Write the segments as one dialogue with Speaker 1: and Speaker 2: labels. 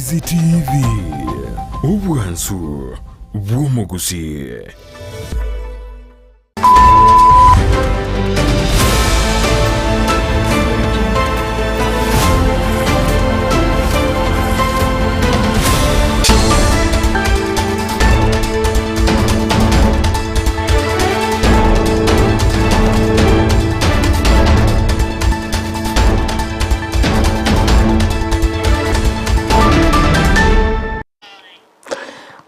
Speaker 1: Ndizi TV Ubwansu Gusii.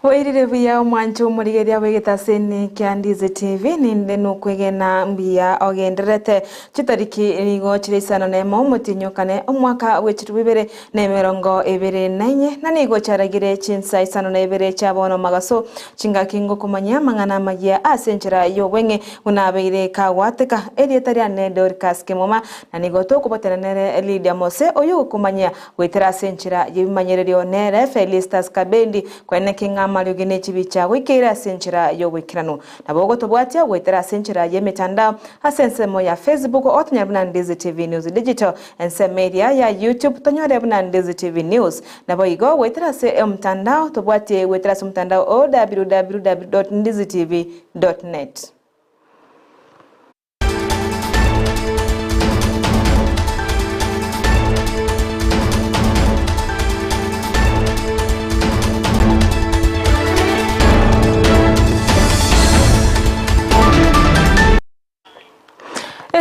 Speaker 2: Wairire buya mwancho murigeria wegetaseni kia Ndizi TV ninde nukwegena mbia ogenderete chitariki rigo chire Isano nemo mutinyukane omwaka wechiru Ibere na 2024 na nigo charagire Chinsa Isano na Ibere chabono magaso chinga kingo kumanya mangana magia asenchera yobwenge unabeire kagwateka erietaria ne Dorcas Kemuma na nigo tokubotenere Lydia Mose oyo kumanya wetera asenchera yimanyererio nere Felistas Kabendi kwene kinga Mario Genechibicha wikira senchira yo wikirano nabogo tobwatia wetera senchira ye mitandao asensemo ya Facebook otnyabuna Ndizi TV News Digital ense media ya YouTube tonyorebuna Ndizi TV News naboigo wetera se mtandao tobwatie wetera se mtandao www.ndizitv.net.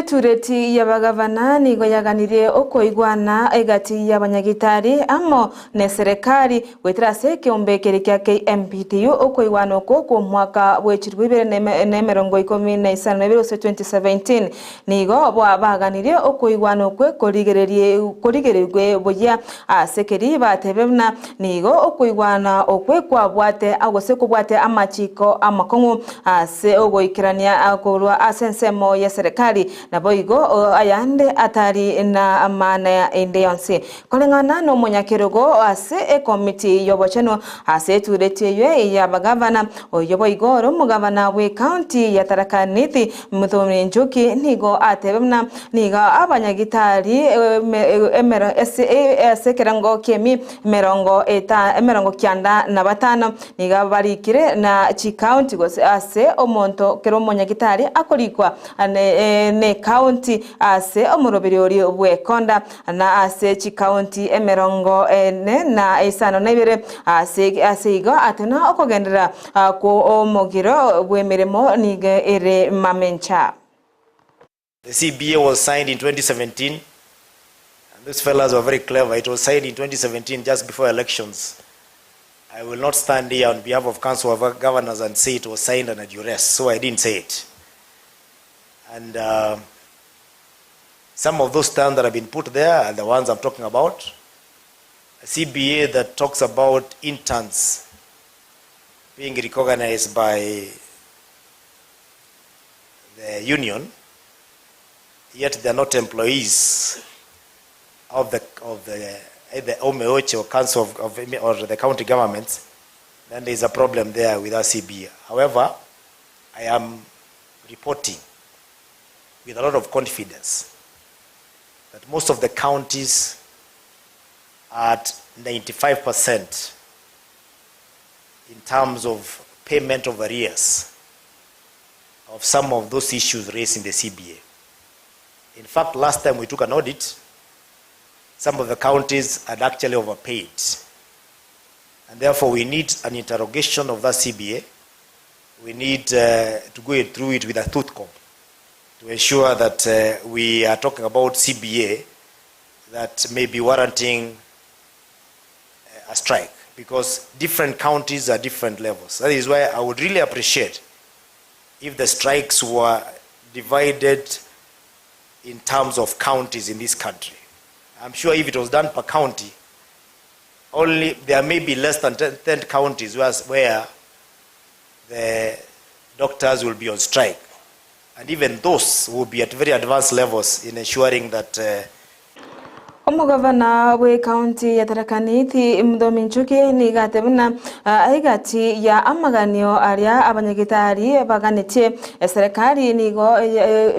Speaker 2: Tureti y'abagavana nigo yaganiriye uko igwana egati y'abanyagitari amo ne serikali wetrase kiombekere kya KMPTU uko igwana uko ku mwaka w'echirwe Ibere na 2017 nigo baganiriye uko igwana uko korigererwe boya asekeri batebena nigo uko igwana uko kwabwate agose kubwate amachiko amakongu ase ogoikirania akorwa asensemo ya serikali na boigo ayande atari na amana ya indeyonse kolengana no munyakirugo ase committee yobocheno ase turetiye ya bagavana oyoboigo ro mugavana we county ya Tharaka Nithi Muthoni Njuki nigo atebemna niga abanyagitari emero ase kerango kemi merongo kyanda na batano niga barikire na chi county gose ase omonto kero munyagitari akorikwa ne county ase omurobiri bwekonda na ase chi county emerongo na Isano na Ibere ase igo atena okogendera ko omogiro bwemeremo nige ere mamencha.
Speaker 3: The CBA was signed in 2017 and those fellas were very clever. It was signed in 2017 just before elections. I will not stand here on behalf of Council of Governors and say it was signed under duress, so I didn't say it. And some of those terms that have been put there are the ones I'm talking about. A CBA that talks about interns being recognized by the union, yet they're not employees of the either OMEOCH or Council of or the county governments, then there's a problem there with our CBA. However, I am reporting with a lot of confidence that most of the counties are at 95% in terms of payment of arrears of some of those issues raised in the CBA. In fact, last time we took an audit, some of the counties had actually overpaid. And therefore we need an interrogation of that CBA. We need to go through it with a tooth comb to ensure that we are talking about CBA that may be warranting a strike, because different counties are different levels. That is why I would really appreciate if the strikes were divided in terms of counties in this country. I'm sure if it was done per county, only there may be less than 10 counties where the doctors will be on strike. And even those will be at very advanced levels in ensuring that
Speaker 2: Omugavana we county ya Tharaka Nithi Muthomi Njuki ni gatebuna aigati ya amaganio aria abanyagitari baganitie serikali nigo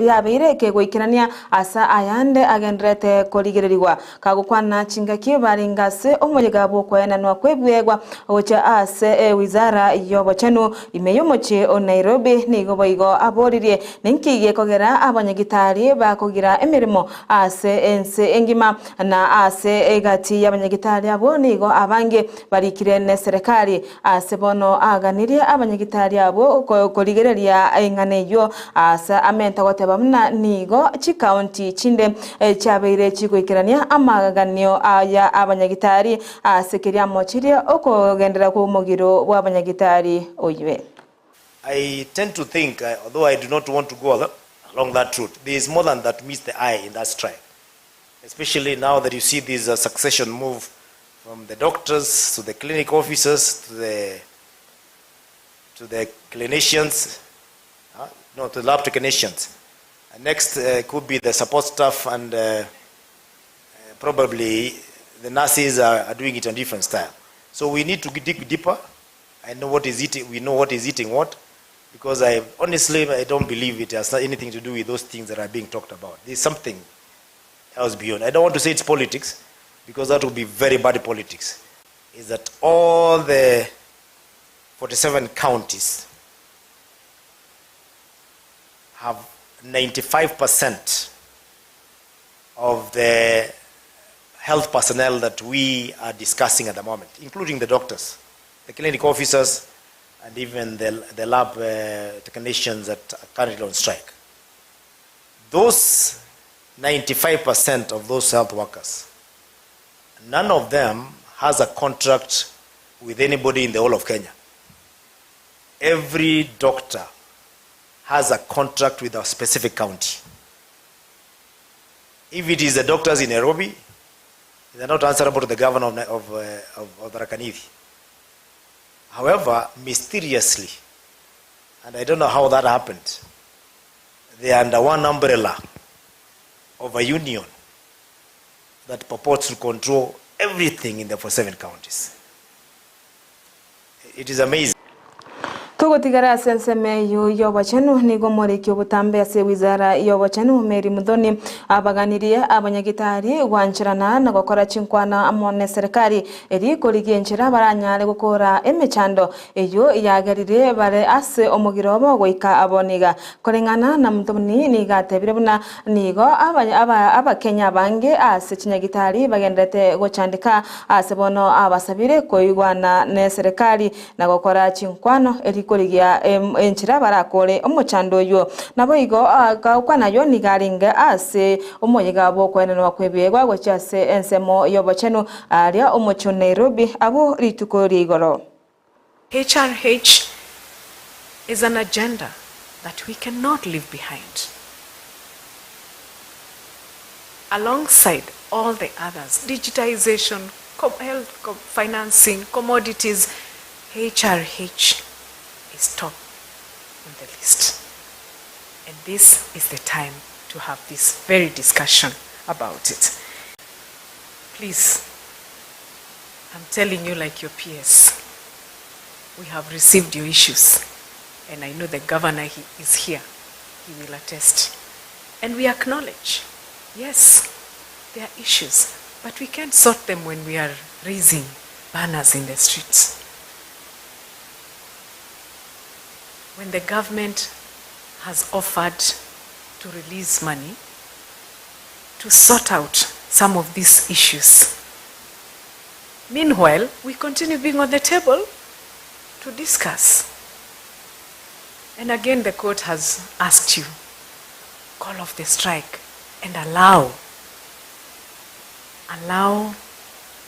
Speaker 2: yabeire kegwikirania asa ayande agendrete kurigirirwa kagukwana chingaki baringase omuyigabo kwenanwa kwebwegwa ocha ase wizara yobochenu imeyomoche o Nairobi nigo boigo aboririe ninkigie kogera abanyagitari bakogira emirimo ase ense engima na ase egati y'abanyagitari abo nigo abange barikire ne serikali ase bono aganirie abanyagitari abo korigereria enganeyo asa amenta goteba muna nigo chikaunti chinde chabeire chigwikirania amaganio ya abanyagitari ase kiria mochirie okogendera ku mugiro w'abanyagitari oyiwe.
Speaker 3: I tend to think, although I do not want to go along that route, there is more than that meets the eye in that strike. Especially now that you see this succession move from the doctors to the clinic officers to the clinicians, to the lab technicians. And next could be the support staff, and probably the nurses are doing it in a different style. So we need to dig deeper. I know what is eating. We know what is eating what, because I don't believe it has anything to do with those things that are being talked about. There's something else beyond. I don't want to say it's politics, because that would be very bad politics. Is that all the 47 counties have 95% of the health personnel that we are discussing at the moment, including the doctors, the clinic officers, and even the lab technicians that are currently on strike. Those 95% of those health workers, none of them has a contract with anybody in the whole of Kenya. Every doctor has a contract with a specific county. If it is the doctors in Nairobi, they are not answerable to the governor of Tharaka Nithi. However, mysteriously, and I don't know how that happened, they are under one umbrella of a union that purports to control everything in the 47 counties. It is amazing.
Speaker 2: Tugotigara senseme yobochenu nigo morikyo butambe ase wizara yobochenu Meri Muthoni abaganirie abanyagitari gwanchirana na gukora chinkwana amone serikali eri korigenchira baranyare gukora emechando eyo yagarire bare ase omugirobo goika aboniga korengana na Muthoni nigatebire buna nigo abakenya bange ase chinyagitari bagendete gochandika ase bono abasabire koigwana ne serikali na gukora chinkwano eri kurigia enchira barakore omuchando yo nabo igo kwa nayo nigaringe ase omoyigabo kwenenwa kwebegwa gochase ensemo yobochenu aria omocho Nairobi abo rituko rigoro.
Speaker 4: HRH is an agenda that we cannot leave behind. Alongside all the others, digitization, health, financing, commodities, HRH is top on the list. And this is the time to have this very discussion about it. Please, I'm telling you like your peers, we have received your issues. And I know the governor is here. He will attest. And we acknowledge, yes, there are issues, but we can't sort them when we are raising banners in the streets. When the government has offered to release money to sort out some of these issues, meanwhile, we continue being on the table to discuss. And again, the court has asked you, call off the strike and allow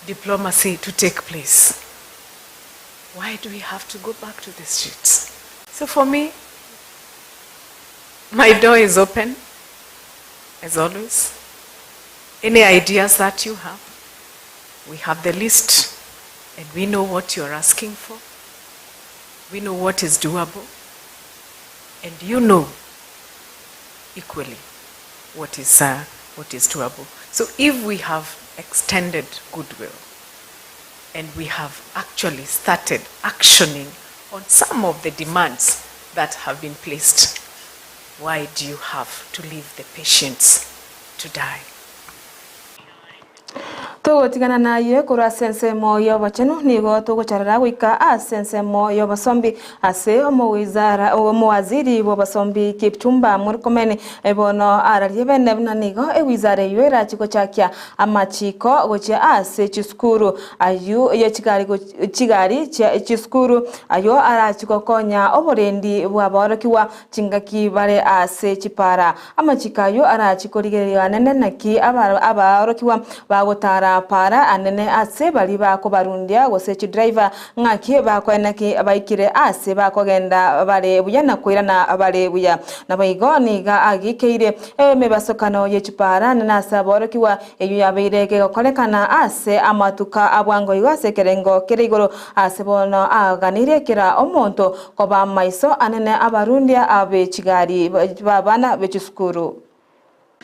Speaker 4: diplomacy to take place. Why do we have to go back to the streets? So for me, my door is open, as always. Any ideas that you have, we have the list, and we know what you're asking for. We know what is doable, and you know equally what is doable. So if we have extended goodwill. And we have actually started actioning on some of the demands that have been placed. Why do you have to leave the patients to die?
Speaker 2: To tigana na ye kura sense mo yo bachenu nigo to gucarara wika a sense mo yo basombi ase mo wizara o mo waziri bo basombi Kipchumba Murkomen ebono arariebe nebna nigo e wizara yoira chiko chakia amachiko goche ase chiskuru ayu ye chigari chiskuru ayo arachiko konya oborendi bwaborokiwa chingaki bare ase chipara amachika yo arachikorigeria nene naki aborokiwa bagotara para anene ase bali bako barundia gosechi driver ngaki bako enaki abaikire ase bako genda bale buyana kwirana bale buya nabaigoni ga agikeire mebasokano yechipara na saborokiwa eyu yabeireke gokolekana ase amatuka abwango igase kerengo kereigoro ase bono aganire kira omonto koba maiso anene abarundia abe chigari babana bechiskuru.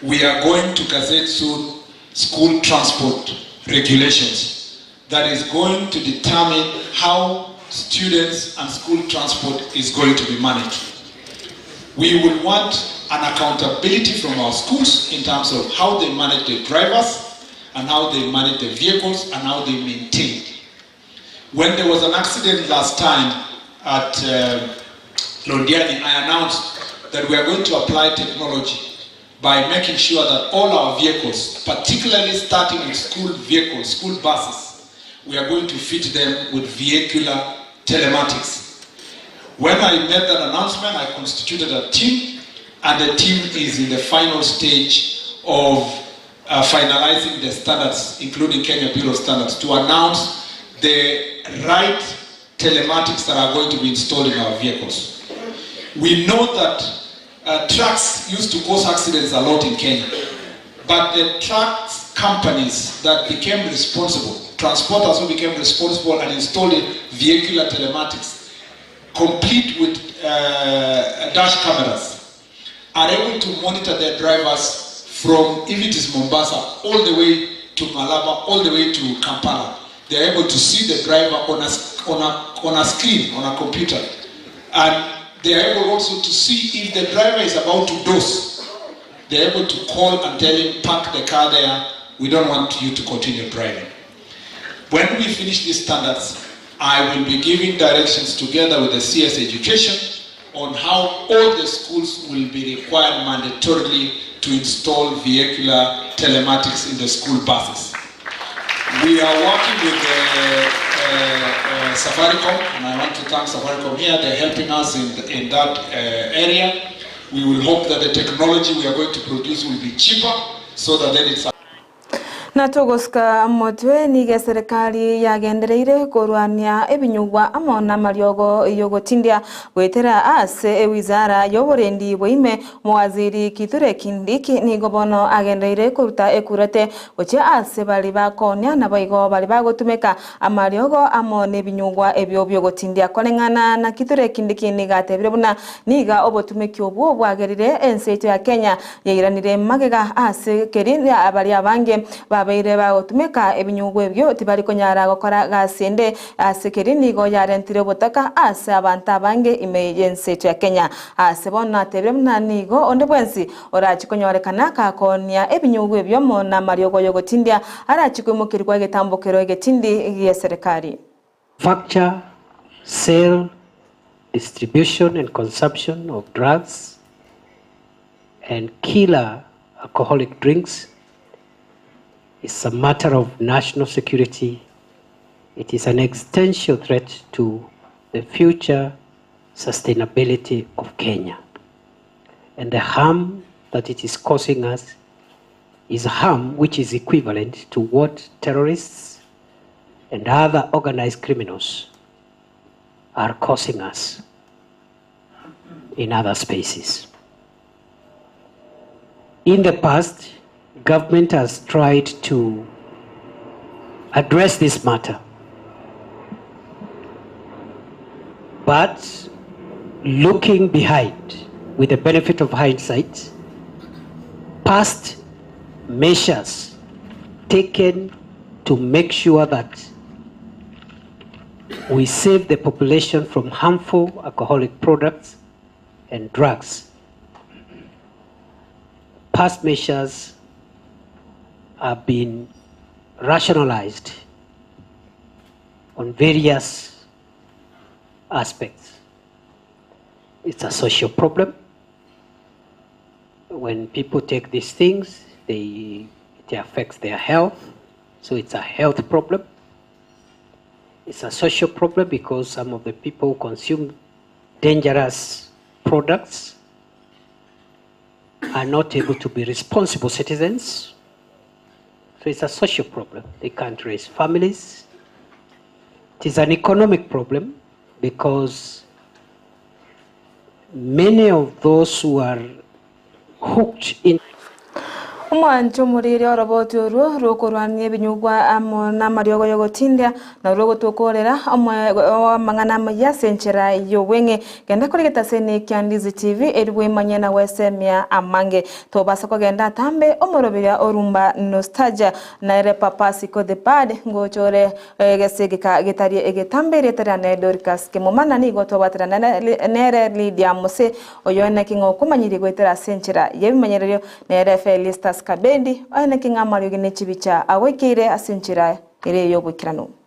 Speaker 5: We are going to gazette soon school transport regulations that is going to determine how students and school transport is going to be managed. We will want an accountability from our schools in terms of how they manage the drivers and how they manage the vehicles and how they maintain. When there was an accident last time at Lydia, I announced that we are going to apply technology by making sure that all our vehicles, particularly starting with school vehicles, school buses, we are going to fit them with vehicular telematics. When I made that announcement, I constituted a team, and the team is in the final stage of finalizing the standards, including Kenya Bureau standards, to announce the right telematics that are going to be installed in our vehicles. We know that trucks used to cause accidents a lot in Kenya, but the trucks companies that became responsible, transporters who became responsible and installed vehicular telematics, complete with dash cameras, are able to monitor their drivers from, if it is Mombasa, all the way to Malaba, all the way to Kampala. They are able to see the driver on a screen, on a computer. And they are able also to see if the driver is about to doze. They are able to call and tell him, park the car there, we don't want you to continue driving. When we finish these standards, I will be giving directions together with the CS Education on how all the schools will be required mandatorily to install vehicular telematics in the school buses. We are working with Safaricom, and I want to thank Safaricom here. They're helping us in that area. We will hope that the technology we are going to produce will be cheaper, so that then it's
Speaker 2: na togoska motwe nige serikali yagendereire kurwania ebinyugwa amona mariogo yogotindia gwetera ase wizara yoborendi boime mwaziri Kithure Kindiki nigobono agendereire kuruta ekurate oche ase bali bakonya na baigo bali bagotumeka amariogo amone binyugwa ebyo byogotindia kolengana na Kithure Kindiki nigatebire buna niga obotumeki obwo bwagerire enseito ya Kenya yairanire magega ase keri abali abange babeire bagotumeka ebinyugwa ebyo tibali konyara gukora gasende asekeri nigo yarentire butaka ase abantu abange emergency ya Kenya ase bona tebire mna nigo onde bwensi orachikonyorekana kakonia ebinyugwa ebyo mona mariogo yogotindia arachikwimukirwa getambokero getindi ya serikali.
Speaker 6: Manufacture, sale, distribution and consumption of drugs and killer alcoholic drinks is a matter of national security. It is an existential threat to the future sustainability of Kenya. And the harm that it is causing us is a harm which is equivalent to what terrorists and other organized criminals are causing us in other spaces. In the past, government has tried to address this matter, but looking behind with the benefit of hindsight, past measures taken to make sure that we save the population from harmful alcoholic products and drugs. Past measures have been rationalized on various aspects. It's a social problem. When people take these things, it affects their health, so it's a health problem. It's a social problem because some of the people who consume dangerous products are not able to be responsible citizens. So it's a social problem. They can't raise families. It is an economic problem because many of those who are hooked in
Speaker 2: Umwanju muriri oroboti oru rukurwanie binyugwa amona mariogo yogotindia na rogotokorera amangana Amayia senchera yowenge genda kuligeta sene kya Ndizi TV eriwe manyana wesemia amange tobasa kugenda tambe omorobira orumba nostalgia na ere papa siko de pad ngochore gesegeka getari egetambe retara na Dorcas Kemuma ni gotobatra nere Lydia Mose oyone kingo kumanyiri gwetera senchera yebimanyerero nere Felistas Kabendi aina kinga mario gine chibicha awekire asinchira ere yobukirano